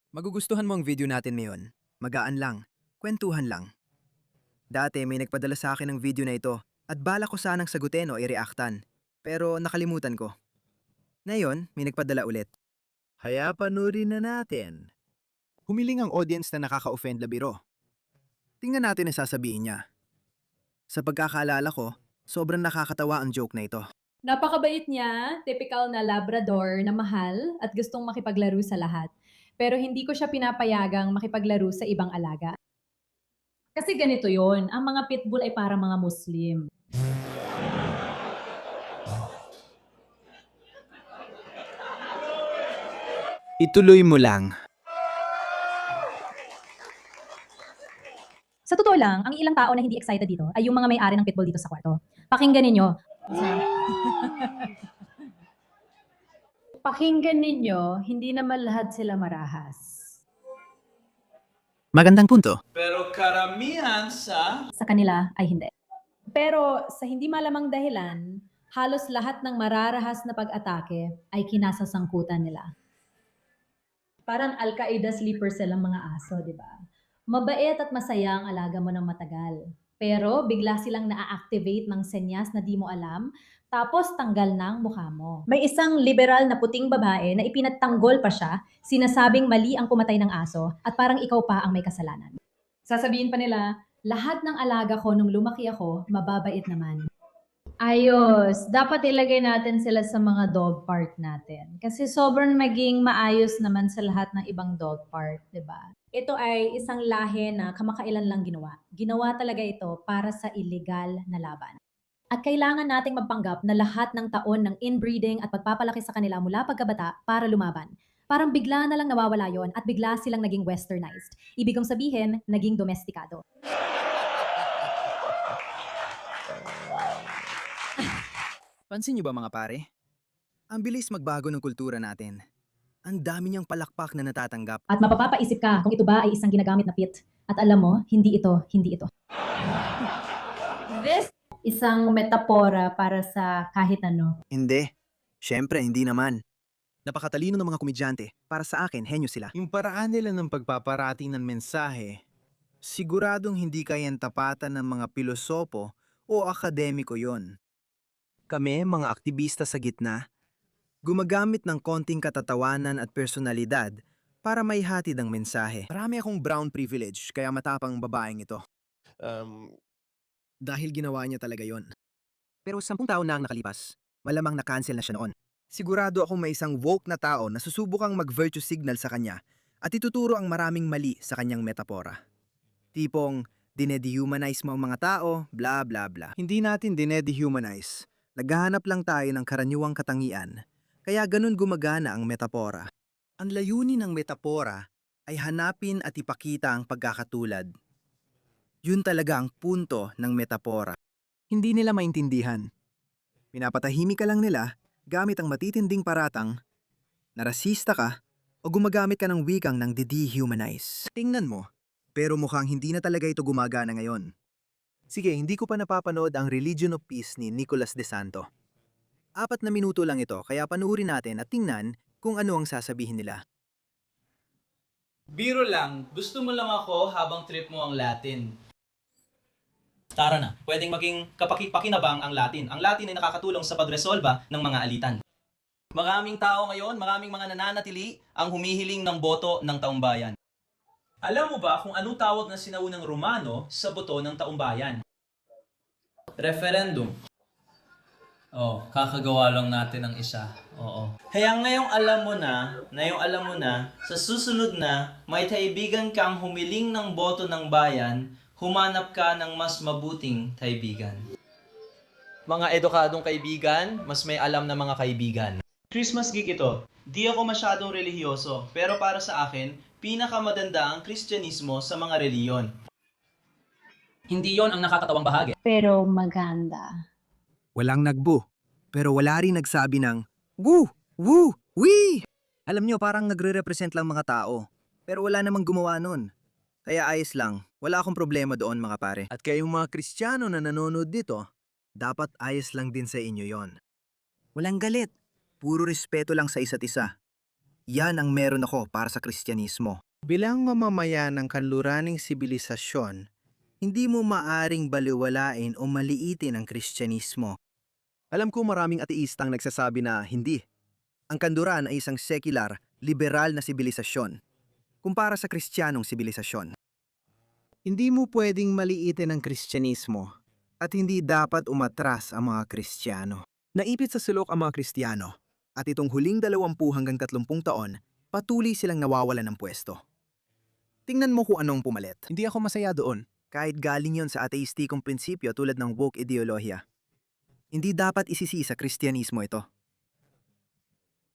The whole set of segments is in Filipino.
Magugustuhan mo ang video natin ngayon. Magaan lang. Kwentuhan lang. Dati may nagpadala sa akin ng video na ito at bala ko sanang sagutin o i-reactan. Pero nakalimutan ko. Ngayon, may nagpadala ulit. Haya panurin na natin. Humiling ang audience na nakaka-offend na biro. Tingnan natin ang sasabihin niya. Sa pagkakaalala ko, sobrang nakakatawa ang joke na ito. Napakabait niya, typical na Labrador na mahal at gustong makipaglaro sa lahat. Pero hindi ko siya pinapayagang makipaglaro sa ibang alaga. Kasi ganito yon, ang mga pitbull ay para mga Muslim. Ituloy mo lang. Sa totoo lang, ang ilang tao na hindi excited dito ay yung mga may-ari ng pitbull dito sa kwarto. Pakinggan ninyo. Pakinggan ninyo, hindi naman lahat sila marahas. Magandang punto. Pero karamihan Sa kanila ay hindi. Pero sa hindi malamang dahilan, halos lahat ng mararahas na pag-atake ay kinasasangkutan nila. Parang Al-Qaeda sleeper silang mga aso, di ba? Mabait at masaya ang alaga mo ng matagal. Pero bigla silang na-activate ng senyas na di mo alam, tapos tanggal na ang mukha mo. May isang liberal na puting babae na ipinatanggol pa siya, sinasabing mali ang pumatay ng aso at parang ikaw pa ang may kasalanan. Sasabihin pa nila, lahat ng alaga ko nung lumaki ako, mababait naman. Ayos. Dapat ilagay natin sila sa mga dog park natin. Kasi sobrang maging maayos naman sa lahat ng ibang dog park, di ba? Ito ay isang lahi na kamakailan lang ginawa. Ginawa talaga ito para sa illegal na laban. At kailangan nating magpanggap na lahat ng taon ng inbreeding at pagpapalaki sa kanila mula pagkabata para lumaban. Parang bigla na lang nawawala yon at bigla silang naging westernized. Ibig kong sabihin, naging domestikado. Pansin niyo ba mga pare? Ang bilis magbago ng kultura natin. Ang dami niyang palakpak na natatanggap. At mapapaisip ka kung ito ba ay isang ginagamit na pit. At alam mo, hindi ito. This isang metapora para sa kahit ano. Hindi. Siyempre, hindi naman. Napakatalino ng mga komedyante. Para sa akin, henyo sila. Yung paraan nila ng pagpaparating ng mensahe, siguradong hindi kayang tapatan ng mga pilosopo o akademiko yon. Kami, mga aktivista sa gitna, gumagamit ng konting katatawanan at personalidad para maihatid ang mensahe. Marami akong brown privilege, kaya matapang ang babaeng ito. Dahil ginawa niya talaga yon. Pero 10 taon na ang nakalipas, malamang na-cancel na siya noon. Sigurado akong may isang woke na tao na susubukang mag-virtue signal sa kanya at ituturo ang maraming mali sa kanyang metapora. Tipong, dinedehumanize mo ang mga tao, bla bla bla. Hindi natin dinedehumanize. Naghahanap lang tayo ng karaniwang katangian, kaya ganun gumagana ang metapora. Ang layunin ng metapora ay hanapin at ipakita ang pagkakatulad. Yun talaga ang punto ng metapora. Hindi nila maintindihan. Pinapatahimik ka lang nila gamit ang matitinding paratang na rasista ka o gumagamit ka ng wikang ng de-dehumanize. Tingnan mo, pero mukhang hindi na talaga ito gumagana ngayon. Sige, hindi ko pa napapanood ang Religion of Peace ni Nicolas De Santo. 4 na minuto lang ito, kaya panuorin natin at tingnan kung ano ang sasabihin nila. biro lang, gusto mo lang ako habang trip mo ang Latin. Tara na, pwedeng maging kapakipakinabang ang Latin. Ang Latin ay nakakatulong sa pagresolba ng mga alitan. Maraming tao ngayon, maraming mga nananatili ang humihiling ng boto ng taumbayan. Alam mo ba kung anong tawag ng sinaunang Romano sa boto ng taumbayan? Referendum. Oh, kakagawa lang natin ng isa. Oo. Kaya ngayong alam mo na, sa susunod na, may kaibigan kang humiling ng boto ng bayan, humanap ka ng mas mabuting kaibigan. Mga edukadong kaibigan, mas may alam na mga kaibigan. Christmas geek ito. Di ako masyadong relihiyoso, pero para sa akin, pinakamadanda ang Kristyanismo sa mga reliyon. Hindi yon ang nakakatawang bahagi. Pero maganda. Walang nagbu, pero wala rin nagsabi ng woo, woo, wee! Alam nyo, parang nagre-represent lang mga tao, pero wala namang gumawa nun. Kaya ayos lang, wala akong problema doon mga pare. At kayong mga Kristiyano na nanonood dito, dapat ayos lang din sa inyo yon. Walang galit, puro respeto lang sa isa't isa. Yan ang meron ako para sa Kristyanismo. Bilang mamamayan ng kanluraning sibilisasyon, hindi mo maaring baliwalain o maliitin ang Kristyanismo. Alam ko maraming ateistang nagsasabi na hindi. Ang kanluran ay isang secular, liberal na sibilisasyon, kumpara sa Kristiyanong sibilisasyon. Hindi mo pwedeng maliitin ang Kristyanismo at hindi dapat umatras ang mga Kristiyano. Naipit sa sulok ang mga Kristiyano at itong huling 20 hanggang 30 taon, patuloy silang nawawalan ng pwesto. Tingnan mo kung anong pumalit. Hindi ako masaya doon. Kahit galing yon sa ateistikong prinsipyo tulad ng woke ideolohiya. Hindi dapat isisi sa Kristyanismo ito.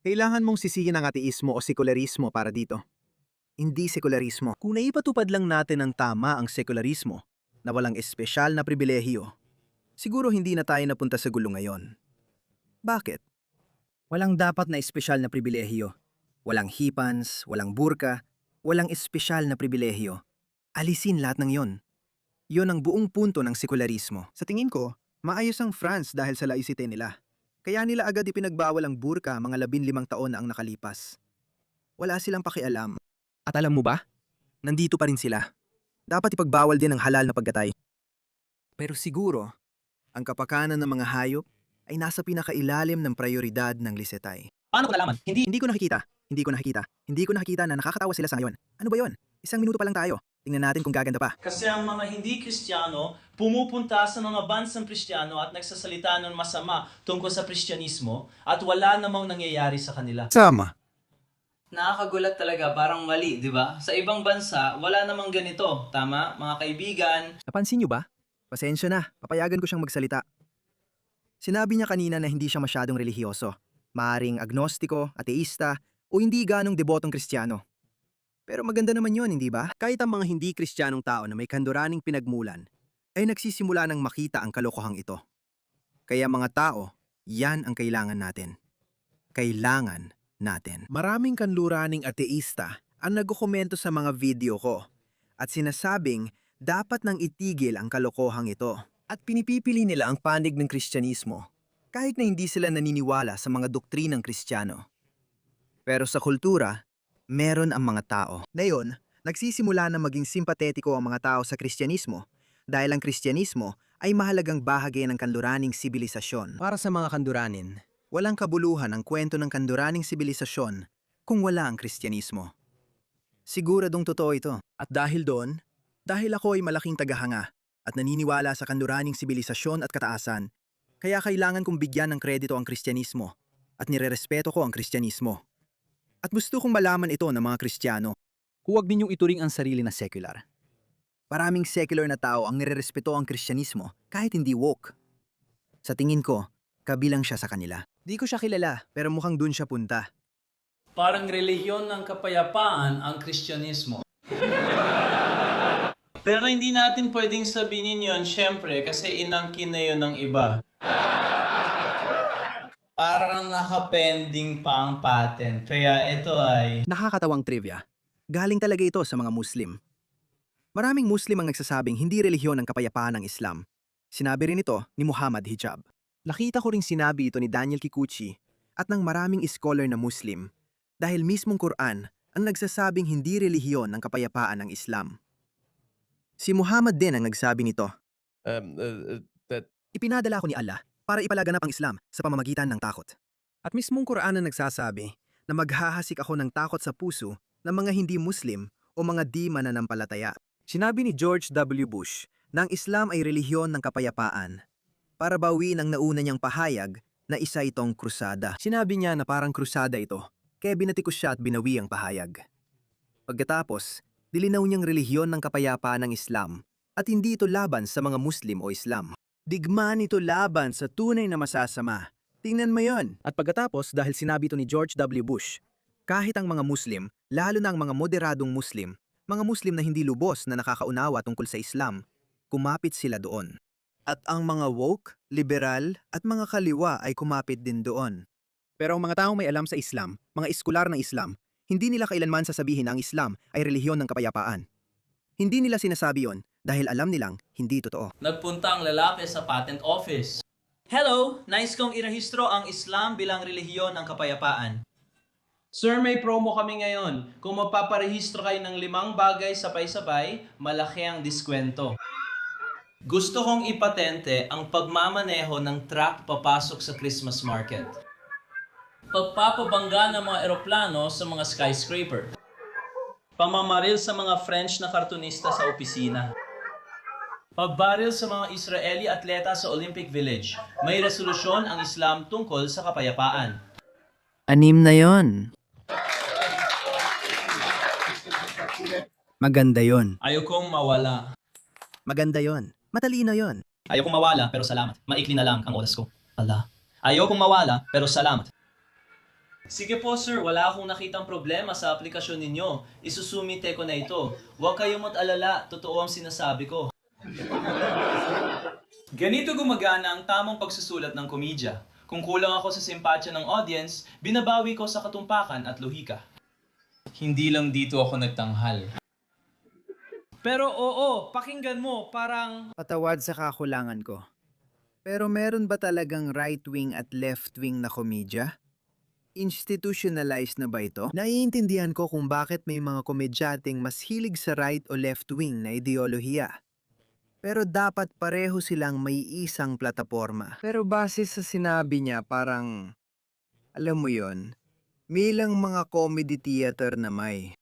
Kailangan mong sisihin ang ateismo o sekularismo para dito. Hindi sekularismo. Kung naipatupad lang natin ng tama ang sekularismo na walang espesyal na pribilehiyo, siguro hindi na tayo napunta sa gulo ngayon. Bakit? Walang dapat na espesyal na pribilehiyo. Walang hipans, walang burka, walang espesyal na pribilehiyo. Alisin lahat ng yon. Yon ang buong punto ng sekularismo. Sa tingin ko, maayos ang France dahil sa laicite nila. Kaya nila agad ipinagbawal ang burka mga 15 taon na ang nakalipas. Wala silang pakialam. At alam mo ba? Nandito pa rin sila. Dapat ipagbawal din ang halal na pagkatay. Pero siguro, ang kapakanan ng mga hayop ay nasa pinakailalim ng prioridad ng lisetay. Paano ko nalaman? Hindi ko nakikita. Hindi ko nakikita na nakakatawa sila sa ngayon. Ano ba yon? 1 minuto pa lang tayo. Tingnan natin kung gaganda pa. Kasi ang mga hindi Kristiyano pumupunta sa mga bansang Kristiyano at nagsasalita ng masama tungkol sa Kristyanismo at wala namang nangyayari sa kanila. Sama. Nakakagulat talaga, parang mali, di ba? Sa ibang bansa, wala namang ganito. Tama, mga kaibigan? Napansin niyo ba? Pasensya na. Papayagan ko siyang magsalita. Sinabi niya kanina na hindi siya masyadong relihiyoso. Maaring agnostiko, ateista, o hindi ganong debotong Kristiyano. Pero maganda naman yon, hindi ba? Kahit ang mga hindi Kristiyanong tao na may kanduraning pinagmulan, ay nagsisimula ng makita ang kalokohang ito. Kaya mga tao, yan ang kailangan natin. Kailangan natin. Maraming kanluraning ateista ang nagkokomento sa mga video ko at sinasabing dapat nang itigil ang kalokohang ito. At pinipipili nila ang panig ng Kristyanismo kahit na hindi sila naniniwala sa mga doktrinang Kristiyano. Pero sa kultura, meron ang mga tao. Ngayon, nagsisimula na maging simpatetiko ang mga tao sa Kristyanismo dahil ang Kristyanismo ay mahalagang bahagi ng kanluraning sibilisasyon. Para sa mga kanduranin, walang kabuluhan ang kwento ng kanduraning sibilisasyon kung wala ang Kristyanismo. Siguradong totoo ito. At dahil doon, dahil ako ay malaking tagahanga at naniniwala sa kanluraning sibilisasyon at kataasan, kaya kailangan kong bigyan ng kredito ang Kristyanismo at nirerespeto ko ang Kristyanismo. At gusto kong malaman ito ng mga Kristiyano. Huwag ninyong ituring ang sarili na secular. Maraming secular na tao ang nirerespeto ang Kristyanismo kahit hindi woke. Sa tingin ko, kabilang siya sa kanila. Di ko siya kilala pero mukhang dun siya punta. Parang relihiyon ng kapayapaan ang Kristyanismo. Pero hindi natin pwedeng sabihin yon, syempre, kasi inangkin na yun ng iba. Parang nakapending pa ang patent, kaya ito ay... Nakakatawang trivia. Galing talaga ito sa mga Muslim. Maraming Muslim ang nagsasabing hindi relihiyon ang kapayapaan ng Islam. Sinabi rin ito ni Muhammad Hijab. Nakita ko ring sinabi ito ni Daniel Kikuchi at ng maraming scholar na Muslim dahil mismong Quran ang nagsasabing hindi relihiyon ang kapayapaan ng Islam. Si Muhammad din ang nagsabi nito. Ipinadala ko ni Allah para ipalaganap ang Islam sa pamamagitan ng takot. At mismong Quran ang nagsasabi na maghahasik ako ng takot sa puso ng mga hindi Muslim o mga di mananampalataya. Sinabi ni George W. Bush na ang Islam ay relihiyon ng kapayapaan para bawiin ang nauna niyang pahayag na isa itong krusada. Sinabi niya na parang krusada ito, kaya binatikos siya at binawi ang pahayag. Pagkatapos, dilinaw niyang relihiyon ng kapayapaan ng Islam at hindi ito laban sa mga Muslim o Islam. Digmaan ito laban sa tunay na masasama. Tingnan mo yon. At pagkatapos, dahil sinabi ito ni George W. Bush, kahit ang mga Muslim, lalo na ang mga moderadong Muslim, mga Muslim na hindi lubos na nakakaunawa tungkol sa Islam, kumapit sila doon. At ang mga woke, liberal at mga kaliwa ay kumapit din doon. Pero ang mga taong may alam sa Islam, mga eskular ng Islam, hindi nila kailanman sasabihin na ang Islam ay relihiyon ng kapayapaan. Hindi nila sinasabi yon dahil alam nilang hindi totoo. Nagpunta ang lalaki sa patent office. Hello! Nais kong irehistro ang Islam bilang relihiyon ng kapayapaan. Sir, may promo kami ngayon. Kung magpaparehistro kayo ng 5 bagay sabay-sabay, malaki ang diskwento. Gusto kong ipatente ang pagmamaneho ng truck papasok sa Christmas market. Pagpapabangga ng mga eroplano sa mga skyscraper. Pamamaril sa mga French na kartunista sa opisina. Pagbaril sa mga Israeli atleta sa Olympic Village. May resolusyon ang Islam tungkol sa kapayapaan. 6 na yon. Maganda yon. Ayokong mawala. Maganda yon. Matalino yon. Ayokong mawala pero salamat. Maikli na lang ang oras ko. Allah. Ayokong mawala pero salamat. Sige po sir, wala akong nakitang problema sa aplikasyon ninyo. Isusumite ko na ito. Huwag kayong mag-alala, totoo ang sinasabi ko. Ganito gumagana ang tamang pagsusulat ng komedya. Kung kulang ako sa simpatya ng audience, binabawi ko sa katumpakan at lohika. Hindi lang dito ako nagtanghal. Pero oo, pakinggan mo, parang... Patawad sa kakulangan ko. Pero meron ba talagang right-wing at left-wing na komedya? Institutionalized na ba ito? Naiintindihan ko kung bakit may mga komedyating mas hilig sa right o left-wing na ideolohiya. Pero dapat pareho silang may isang plataporma. Pero base sa sinabi niya, parang, alam mo yon, may ilang mga comedy theater na may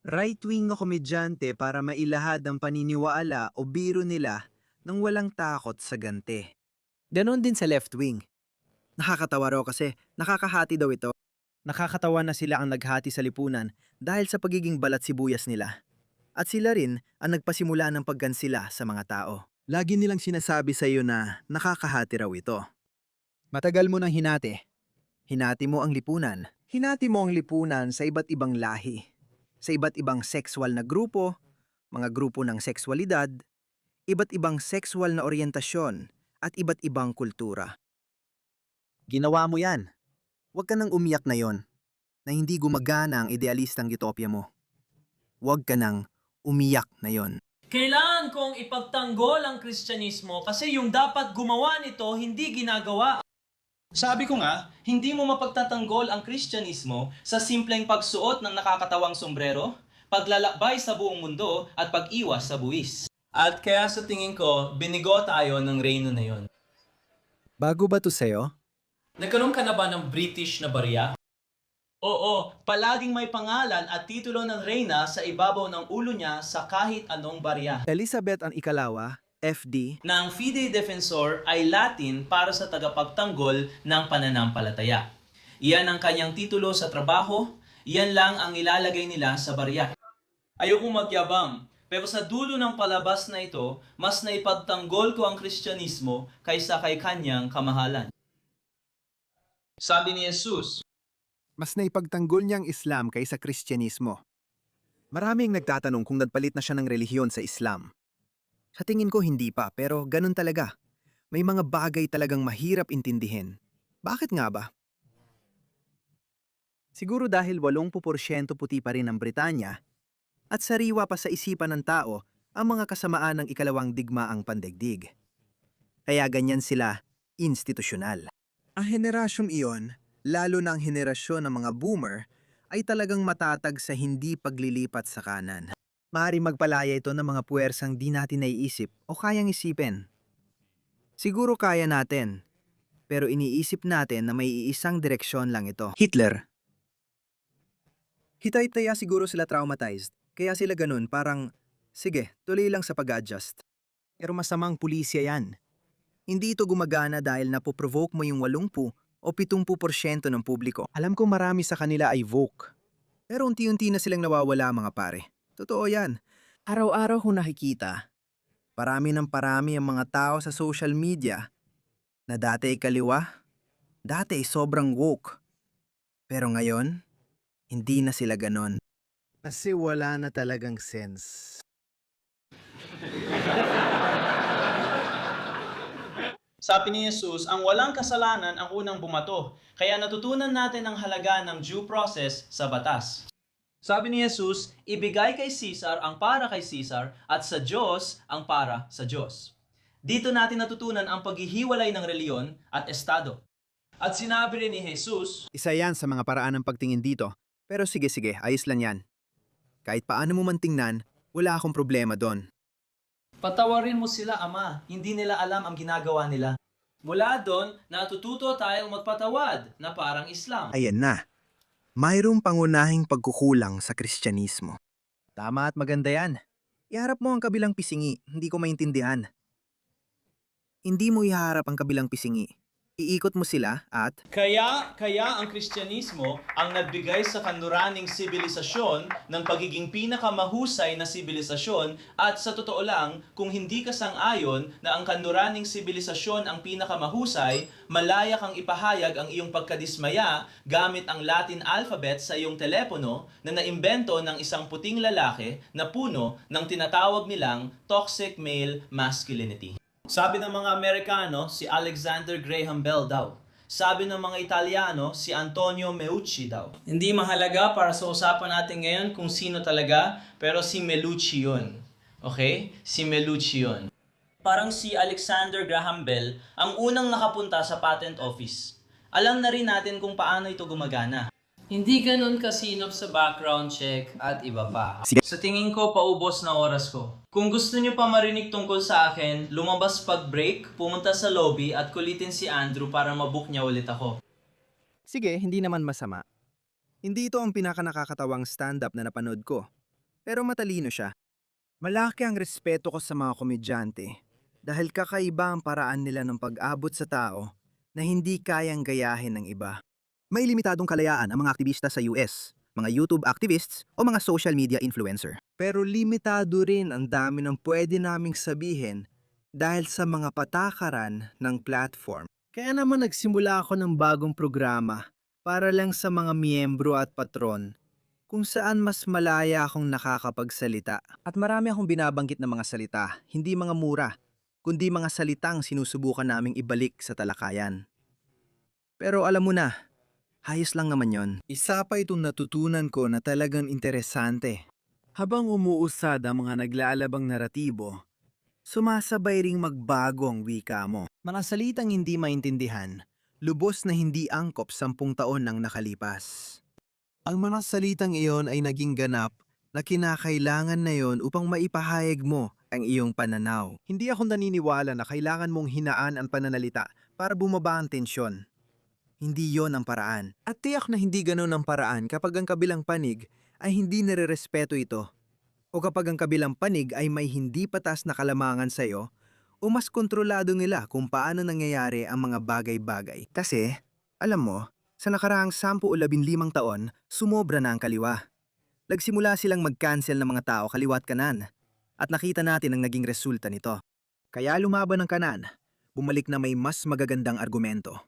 right-wing na komedyante para mailahad ang paniniwala o biro nila nang walang takot sa ganti. Ganon din sa left-wing. Nakakatawa raw kasi nakakahati daw ito. Nakakatawa na sila ang naghati sa lipunan dahil sa pagiging balat sibuyas nila. At sila rin ang nagpasimula ng pagkansila sa mga tao. Lagi nilang sinasabi sa iyo na nakakahati raw ito. Matagal mo nang hinati. Hinati mo ang lipunan. Hinati mo ang lipunan sa iba't ibang lahi. Sa iba't ibang sexual na grupo, mga grupo ng sexualidad, iba't ibang sexual na oryentasyon, at iba't ibang kultura. Ginawa mo yan. Huwag ka nang umiyak na yon, na hindi gumagana ang idealistang utopia mo. Huwag ka nang umiyak na yon. Kailangan kong ipagtanggol ang Kristyanismo kasi yung dapat gumawa nito hindi ginagawa. Sabi ko nga, hindi mo mapagtatanggol ang Kristyanismo sa simpleng pagsuot ng nakakatawang sombrero, paglalakbay sa buong mundo at pag-iwas sa buwis. At kaya sa tingin ko, binigo tayo ng reyno na yon. Bago ba to sa'yo? Nagkaroon ka na ba ng British na barya? Oo, palaging may pangalan at titulo ng reyna sa ibabaw ng ulo niya sa kahit anong barya. Elizabeth ang ikalawa, FD, Na ang Fidei Defensor ay Latin para sa tagapagtanggol ng pananampalataya. Iyan ang kanyang titulo sa trabaho, iyan lang ang ilalagay nila sa barya. Ayokong magyabang, pero sa dulo ng palabas na ito, mas naipagtanggol ko ang Kristyanismo kaysa kay kanyang kamahalan. Sabi ni Jesus, mas naipagtanggol niyang Islam kaysa Kristyanismo. Maraming nagtatanong kung nagpalit na siya ng relihiyon sa Islam. Sa tingin ko hindi pa, pero ganun talaga. May mga bagay talagang mahirap intindihin. Bakit nga ba? Siguro dahil 80% puti pa rin ang Britanya at sariwa pa sa isipan ng tao ang mga kasamaan ng ikalawang digmaang pandaigdig. Kaya ganyan sila institusyonal. Ang henerasyong iyon, lalo na ang henerasyon ng mga boomer, ay talagang matatag sa hindi paglilipat sa kanan. Maaaring magpalaya ito ng mga puwersang di natin naiisip o kayang isipin. Siguro kaya natin, pero iniisip natin na may iisang direksyon lang ito. Hitler. Hitay-taya siguro sila traumatized, kaya sila ganun parang, sige, tuloy lang sa pag-adjust. Pero masamang pulisya yan. Hindi ito gumagana dahil napoprovoke mo yung 80 o 70% ng publiko. Alam ko marami sa kanila ay woke. Pero unti-unti na silang nawawala mga pare. Totoo yan. Araw-araw ko nakikita. Parami ng parami ang mga tao sa social media na dati ay kaliwa, dati ay sobrang woke. Pero ngayon, hindi na sila ganon. Kasi wala na talagang sense. sabi ni Jesus, ang walang kasalanan ang unang bumato. Kaya natutunan natin ang halaga ng due process sa batas. Sabi ni Jesus, ibigay kay Caesar ang para kay Caesar at sa Diyos ang para sa Diyos. Dito natin natutunan ang paghihiwalay ng reliyon at estado. At sinabi rin ni Jesus, Isa yan sa mga paraan ng pagtingin dito. Pero sige, ayos lang yan. Kahit paano mo man tingnan, wala akong problema doon. patawarin mo sila, Ama. Hindi nila alam ang ginagawa nila. Mula doon, natututo tayong magpatawad na parang Islam. Ayan na. Mayroong pangunahing pagkukulang sa Kristyanismo. Tama at maganda yan. Iharap mo ang kabilang pisingi, hindi ko maintindihan. Hindi mo iharap ang kabilang pisingi. Iikot mo sila at... Kaya ang Kristyanismo ang nagbigay sa kanluraning sibilisasyon ng pagiging pinakamahusay na sibilisasyon at sa totoo lang, kung hindi ka sang-ayon na ang kanluraning sibilisasyon ang pinakamahusay, malaya kang ipahayag ang iyong pagkadismaya gamit ang Latin alphabet sa iyong telepono na naimbento ng isang puting lalaki na puno ng tinatawag nilang toxic male masculinity. Sabi ng mga Amerikano, si Alexander Graham Bell daw. Sabi ng mga Italiano, si Antonio Meucci daw. Hindi mahalaga para sa usapan natin ngayon kung sino talaga, pero si Melucci yun. Okay? Si Melucci yun. Parang si Alexander Graham Bell ang unang nakapunta sa patent office. Alam na rin natin kung paano ito gumagana. Hindi ganun kasinop sa background check at iba pa. Sige. Sa tingin ko, paubos na oras ko. Kung gusto niyo pa marinig tungkol sa akin, lumabas pag-break, pumunta sa lobby at kulitin si Andrew para mabook niya ulit ako. Sige, hindi naman masama. Hindi ito ang pinakanakakatawang stand-up na napanood ko. Pero matalino siya. Malaki ang respeto ko sa mga komedyante dahil kakaiba ang paraan nila ng pag-abot sa tao na hindi kayang gayahin ng iba. May limitadong kalayaan ang mga aktivista sa US, mga YouTube activists o mga social media influencer. Pero limitado rin ang dami ng pwede naming sabihin dahil sa mga patakaran ng platform. Kaya naman nagsimula ako ng bagong programa para lang sa mga miyembro at patron kung saan mas malaya akong nakakapagsalita. At marami akong binabanggit na mga salita, hindi mga mura, kundi mga salitang sinusubukan naming ibalik sa talakayan. Pero alam mo na, hayos lang naman yon. Isa pa itong natutunan ko na talagang interesante. Habang umuusad ang mga naglalabang naratibo, sumasabay ring magbago ang wika mo. Mga salitang hindi maintindihan, lubos na hindi angkop 10 taon nang nakalipas. Ang mga salitang iyon ay naging ganap na kinakailangan na yon upang maipahayag mo ang iyong pananaw. Hindi ako naniniwala na kailangan mong hinaan ang pananalita para bumaba ang tensyon. Hindi yon ang paraan. At tiyak na hindi ganon ang paraan kapag ang kabilang panig ay hindi nare-respeto ito. O kapag ang kabilang panig ay may hindi patas na kalamangan sa iyo, o mas kontrolado nila kung paano nangyayari ang mga bagay-bagay. Kasi, alam mo, sa nakaraang 10 o 15 taon, sumobra na ang kaliwa. Nagsimula silang mag-cancel ng mga tao kaliwat kanan. At nakita natin ang naging resulta nito. Kaya lumaban ng kanan, bumalik na may mas magagandang argumento.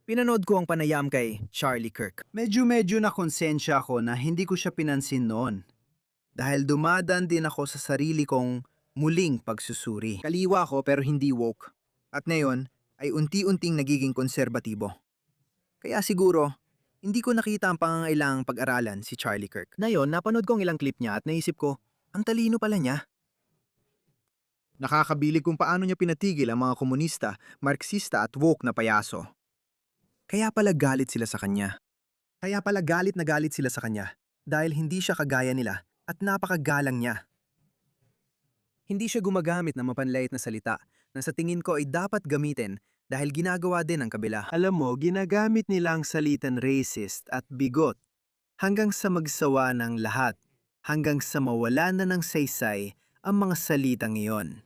Pinanood ko ang panayam kay Charlie Kirk. Medyo na konsensya ako na hindi ko siya pinansin noon. Dahil dumadaan din ako sa sarili kong muling pagsusuri. Kaliwa ako pero hindi woke. At ngayon ay unti-unting nagiging konserbatibo. Kaya siguro, hindi ko nakita ang pangangailangang pag-aralan si Charlie Kirk. Ngayon, napanood ko ang ilang clip niya at naisip ko, ang talino pala niya. Nakakabilib kung paano niya pinatigil ang mga komunista, marksista at woke na payaso. Kaya pala galit sila sa kanya. Dahil hindi siya kagaya nila at napakagalang niya. Hindi siya gumagamit ng mapanlait na salita na sa tingin ko ay dapat gamitin dahil ginagawa din ng kabila. Alam mo, ginagamit nila ang salitan racist at bigot hanggang sa magsawa ng lahat, hanggang sa mawala na ng saysay ang mga salitang iyon.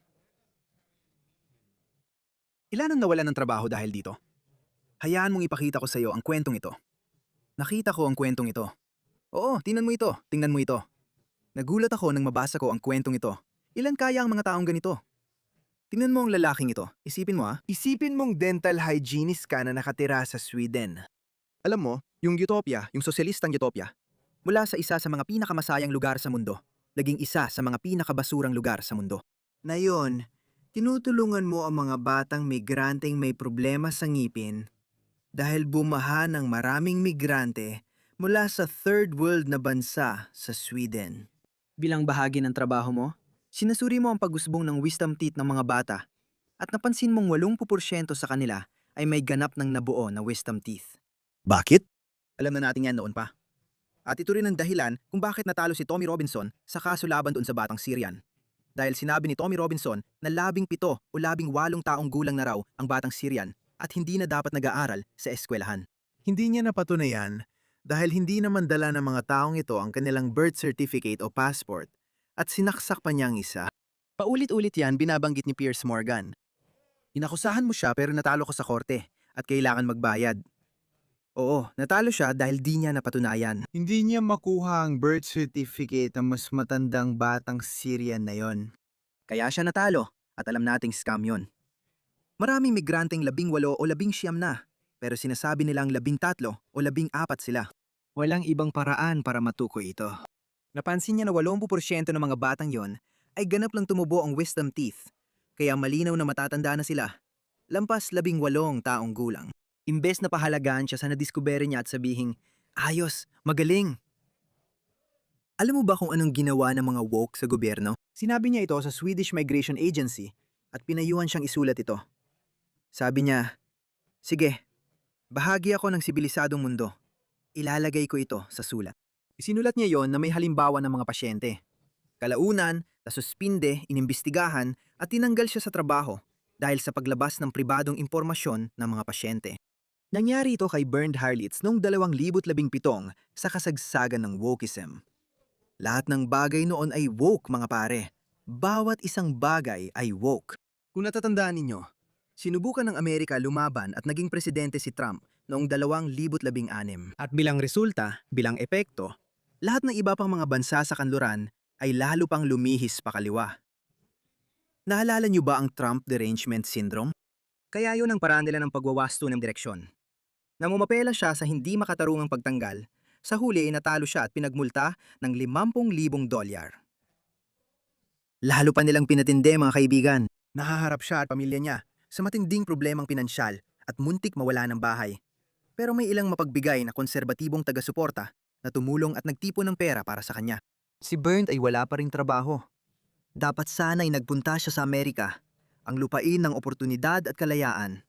Ilan ang nawalan ng trabaho dahil dito? Hayaan mong ipakita ko sa iyo ang kwentong ito. Nakita ko ang kwentong ito. Oo, tingnan mo ito. Nagulat ako nang mabasa ko ang kwentong ito. Ilan kaya ang mga taong ganito? Tingnan mo ang lalaking ito. Isipin mo Isipin mong dental hygienist ka na nakatira sa Sweden. Alam mo, yung utopia, yung sosyalistang utopia, mula sa isa sa mga pinakamasayang lugar sa mundo, naging isa sa mga pinakabasurang lugar sa mundo. Na yun, tinutulungan mo ang mga batang migranteng may problema sa ngipin dahil bumaha ng maraming migrante mula sa third world na bansa sa Sweden. Bilang bahagi ng trabaho mo, sinasuri mo ang pag-usbong ng wisdom teeth ng mga bata at napansin mong 80% sa kanila ay may ganap ng nabuo na wisdom teeth. Bakit? Alam na natin yan noon pa. At ito rin ang dahilan kung bakit natalo si Tommy Robinson sa kaso laban doon sa batang Syrian. Dahil sinabi ni Tommy Robinson na 17 o 18 taong gulang na raw ang batang Syrian at hindi na dapat nag-aaral sa eskwelahan. Hindi niya napatunayan dahil hindi naman dala ng mga taong ito ang kanilang birth certificate o passport at sinaksak pa niya ang isa. Paulit-ulit yan binabanggit ni Piers Morgan. Inakusahan mo siya pero natalo ka sa korte at kailangan magbayad. Oo, natalo siya dahil di niya napatunayan. Hindi niya makuha ang birth certificate ng mas matandang batang Syrian na yon. Kaya siya natalo at alam nating scam yon. Maraming migranteng 18 o 19 na, pero sinasabi nilang 13 o 14 sila. Walang ibang paraan para matukoy ito. Napansin niya na 80% ng mga batang yon ay ganap lang tumubo ang wisdom teeth, kaya malinaw na matatanda na sila. Lampas 18 taong gulang. Imbes na pahalagaan siya sa nadiskubere niya at sabihing, ayos, magaling. Alam mo ba kung anong ginawa ng mga woke sa gobyerno? Sinabi niya ito sa Swedish Migration Agency at pinayuhan siyang isulat ito. Sabi niya, sige, bahagi ako ng sibilisadong mundo. Ilalagay ko ito sa sulat. Isinulat niya yon na may halimbawa ng mga pasyente. Kalaunan, nasuspinde, inimbestigahan at tinanggal siya sa trabaho dahil sa paglabas ng pribadong impormasyon ng mga pasyente. Nangyari ito kay Bernd Harlitz noong 2017 sa kasagsagan ng wokeism. Lahat ng bagay noon ay woke, mga pare. Bawat isang bagay ay woke. Kung natatandaan ninyo, sinubukan ng Amerika lumaban at naging presidente si Trump noong 2016. At bilang resulta, bilang epekto, lahat ng iba pang mga bansa sa kanluran ay lalo pang lumihis pakaliwa. Naalala niyo ba ang Trump derangement syndrome? Kaya yun ang paraan nila ng pagwawasto ng direksyon. Namumapela siya sa hindi makatarungang pagtanggal, sa huli ay natalo siya at pinagmulta ng $50,000. Lalo pa nilang pinatindi, mga kaibigan. Nahaharap siya at pamilya niya sa matinding problemang pinansyal at muntik mawala ng bahay. Pero may ilang mapagbigay na konserbatibong taga-suporta na tumulong at nagtipon ng pera para sa kanya. Si Bernd ay wala pa ring trabaho. Dapat sana'y nagpunta siya sa Amerika, ang lupain ng oportunidad at kalayaan.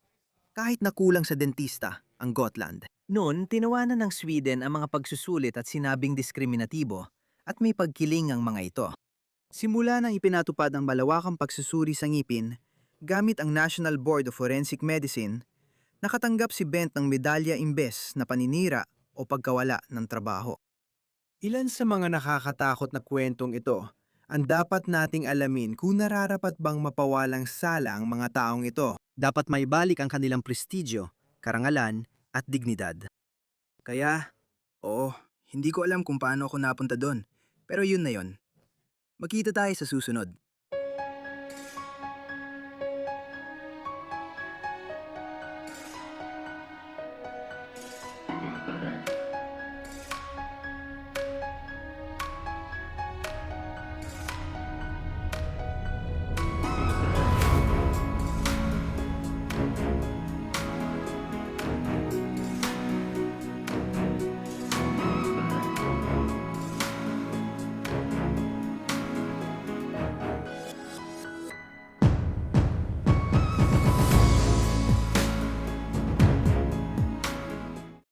Kahit na kulang sa dentista, ang Gotland. Noon, tinawanan ng Sweden ang mga pagsusulit at sinabing diskriminatibo at may pagkiling ang mga ito. Simula nang ipinatupad ang malawakang pagsusuri sa ngipin, gamit ang National Board of Forensic Medicine, nakatanggap si Bent ng medalya imbes na paninira o pagkawala ng trabaho. Ilan sa mga nakakatakot na kwentong ito ang dapat nating alamin kung nararapat bang mapawalang sala ang mga taong ito. Dapat may balik ang kanilang prestigyo, karangalan at dignidad. Kaya, hindi ko alam kung paano ako napunta doon, pero yun na yun. Magkita tayo sa susunod.